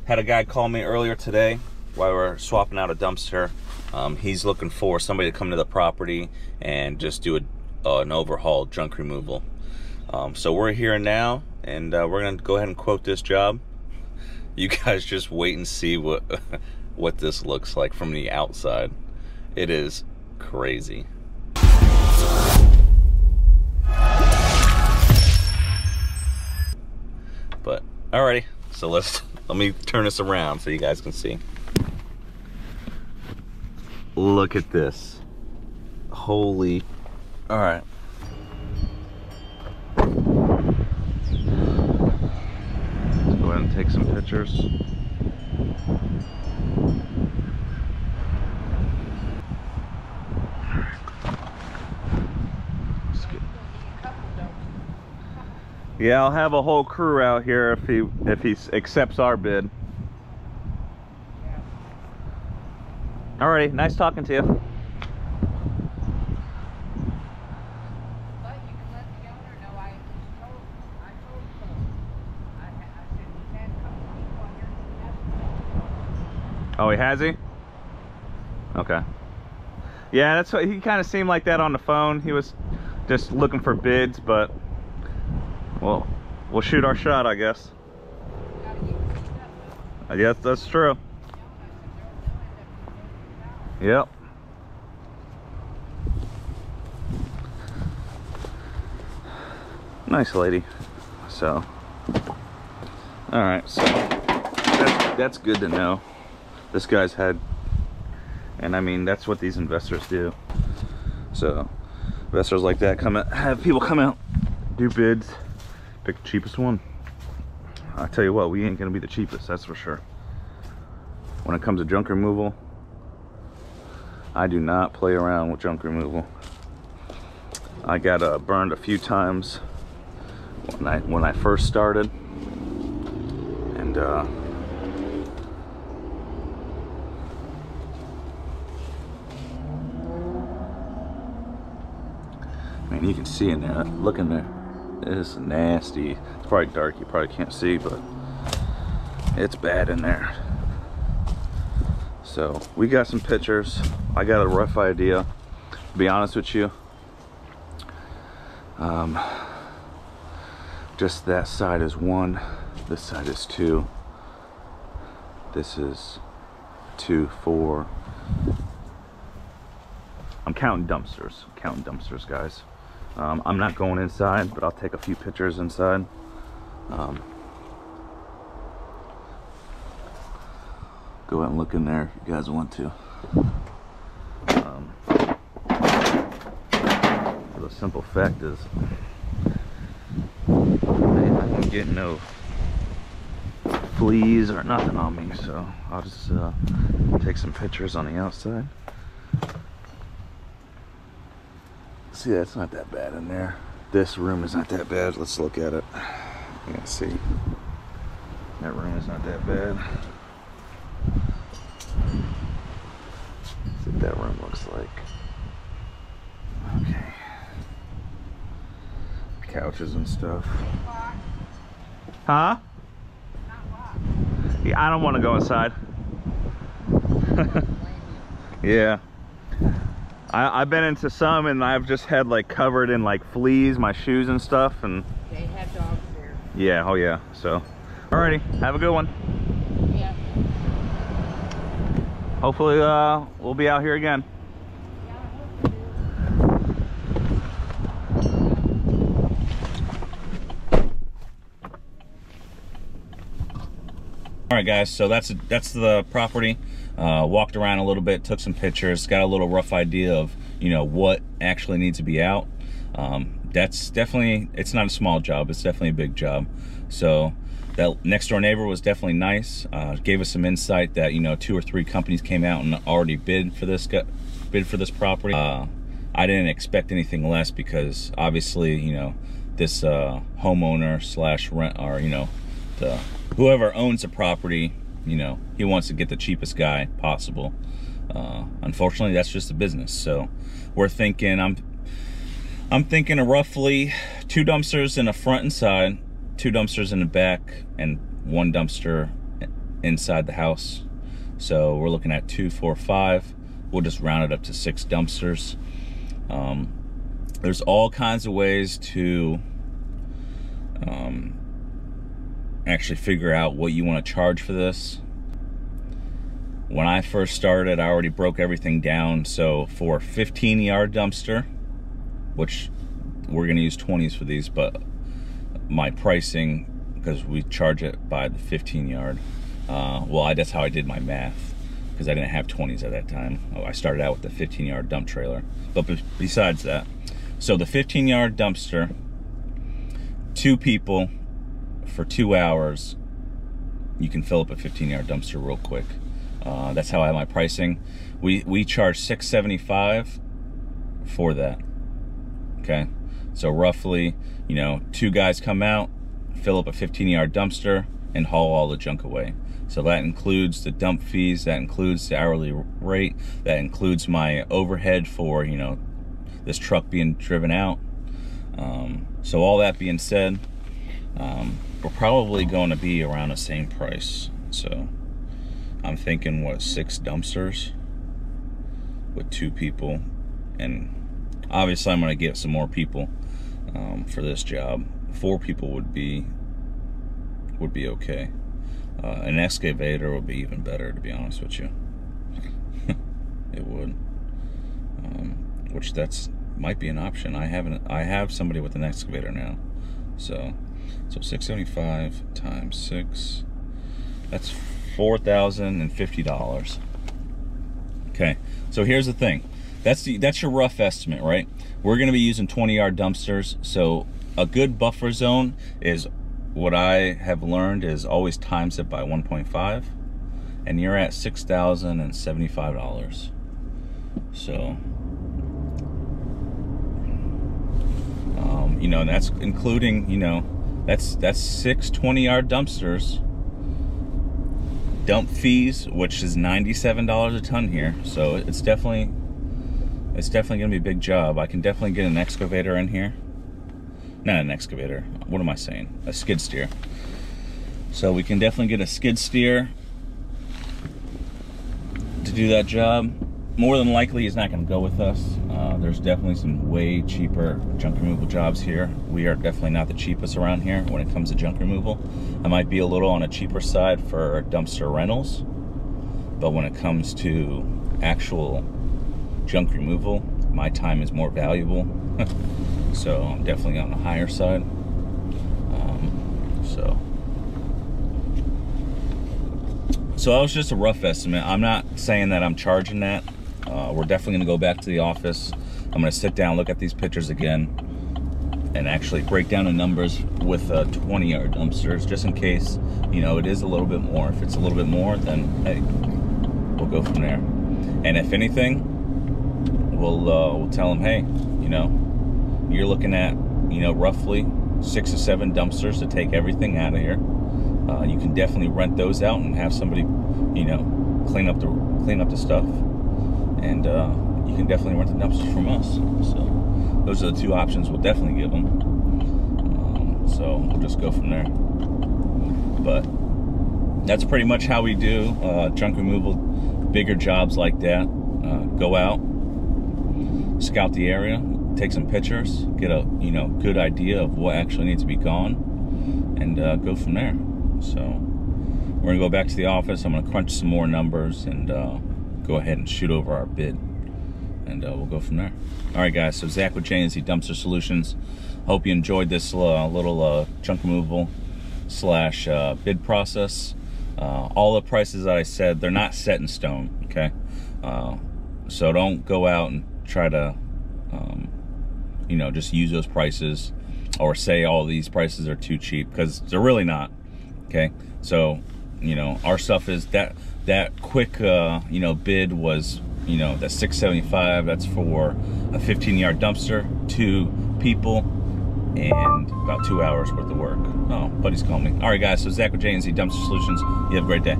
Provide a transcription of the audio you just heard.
Had a guy call me earlier today while we're swapping out a dumpster. He's looking for somebody to come to the property and just do an overhaul, junk removal. So we're here now, and we're gonna go ahead and quote this job. You guys just wait and see what what this looks like from the outside. It is crazy. But alrighty, so let me turn this around so you guys can see. Look at this. Holy. All right. Let's go ahead and take some pictures. Yeah, I'll have a whole crew out here if he accepts our bid. Alrighty, nice talking to you. But you can let the owner know I told him. I said he's had a couple people on here. Oh, he has he? Okay. Yeah, that's what he kind of seemed like that on the phone. He was just looking for bids, but well, we'll shoot our shot, I guess. Yes, that's true. Yep. Nice lady. So, all right. So that's good to know. This guy's had, and I mean that's what these investors do. So, investors like that come out, have people come out, do bids, pick the cheapest one. I tell you what, we ain't gonna be the cheapest, that's for sure. When it comes to junk removal, I do not play around with junk removal. I got burned a few times when I first started, and I mean, you can see in there. Look in there. It's nasty. It's probably dark. You probably can't see, but it's bad in there. So we got some pictures. I got a rough idea, to be honest with you. Just that side is 1, this side is 2, this is 2, 4. I'm counting dumpsters, guys. I'm not going inside, but I'll take a few pictures inside. Go ahead and look in there if you guys want to. The simple fact is, I ain't getting no fleas or nothing on me, so I'll just take some pictures on the outside. See, that's not that bad in there. This room is not that bad. Let's look at it. You can see that room is not that bad. See what that room looks like. Okay. Couches and stuff. Huh? Yeah, I don't want to go inside. Yeah. I've been into some, and I've just had like covered in like fleas, my shoes and stuff, and They have dogs there. yeah, oh yeah. So, alrighty, have a good one. Yeah. Hopefully, we'll be out here again. All right, guys. So that's the property. Walked around a little bit, took some pictures, got a little rough idea of, you know, what actually needs to be out. That's definitely, it's not a small job, it's definitely a big job. So that next door neighbor was definitely nice. Gave us some insight that, you know, 2 or 3 companies came out and already bid for this property. I didn't expect anything less because obviously, you know, this homeowner slash rent, or, you know, whoever owns the property, you know, he wants to get the cheapest guy possible. Unfortunately, that's just the business. So we're thinking, I'm thinking of roughly 2 dumpsters in the front and side, 2 dumpsters in the back, and 1 dumpster inside the house. So we're looking at 2, 4, 5. We'll just round it up to 6 dumpsters. There's all kinds of ways to actually figure out what you want to charge for this. When I first started, I already broke everything down. So for a 15-yard dumpster, which we're going to use 20s for these, but my pricing, because we charge it by the 15-yard, well, that's how I did my math, because I didn't have 20s at that time. I started out with the 15-yard dump trailer. But besides that, so the 15-yard dumpster, 2 people for 2 hours, you can fill up a 15-yard dumpster real quick. That's how I have my pricing. We charge $6.75 for that. Okay, so roughly, 2 guys come out, fill up a 15-yard dumpster, and haul all the junk away. So that includes the dump fees, that includes the hourly rate, that includes my overhead for, this truck being driven out. So all that being said, we're probably going to be around the same price. So I'm thinking, what, 6 dumpsters with 2 people, and obviously I'm going to get some more people for this job. 4 people would be okay. An excavator would be even better, to be honest with you. It would. Which might be an option. I have somebody with an excavator now. So $675 times 6. That's $4,050. Okay. So here's the thing. That's your rough estimate, right? We're going to be using 20-yard dumpsters. So a good buffer zone is, what I have learned, is always times it by 1.5, and you're at $6,075. So, and that's including, that's 6 20-yard dumpsters, dump fees, which is $97 a ton here. So it's definitely gonna be a big job. I can definitely get an excavator in here. Not an excavator, what am I saying? A skid steer. So we can definitely get a skid steer to do that job. More than likely, he's not going to go with us. There's definitely some way cheaper junk removal jobs here. We are definitely not the cheapest around here when it comes to junk removal. I might be a little on a cheaper side for dumpster rentals, but when it comes to actual junk removal, my time is more valuable. So I'm definitely on the higher side. So that was just a rough estimate. I'm not saying that I'm charging that. We're definitely gonna go back to the office. I'm gonna sit down, look at these pictures again, and actually break down the numbers with 20-yard dumpsters, just in case, it is a little bit more. If it's a little bit more, then hey, we'll go from there. And if anything, we'll tell them, hey, you're looking at, roughly 6 or 7 dumpsters to take everything out of here. You can definitely rent those out and have somebody, clean up the stuff. And you can definitely rent the dumpsters from us. So those are the 2 options we'll definitely give them. So we'll just go from there. But that's pretty much how we do junk removal, bigger jobs like that. Go out, scout the area, take some pictures, get a good idea of what actually needs to be gone, and go from there. So we're gonna go back to the office. I'm gonna crunch some more numbers and go ahead and shoot over our bid, and we'll go from there. All right, guys. So Zach with J&Z Dumpster Solutions. Hope you enjoyed this little junk removal / bid process. All the prices that I said, they're not set in stone. Okay, so don't go out and try to just use those prices or say all these prices are too cheap, because they're really not. Okay, so our stuff is that quick bid was that $675. That's for a 15-yard dumpster, 2 people, and about 2 hours worth of work. Oh, buddy's calling me. All right, guys. So Zach with J&Z Dumpster Solutions. You have a great day.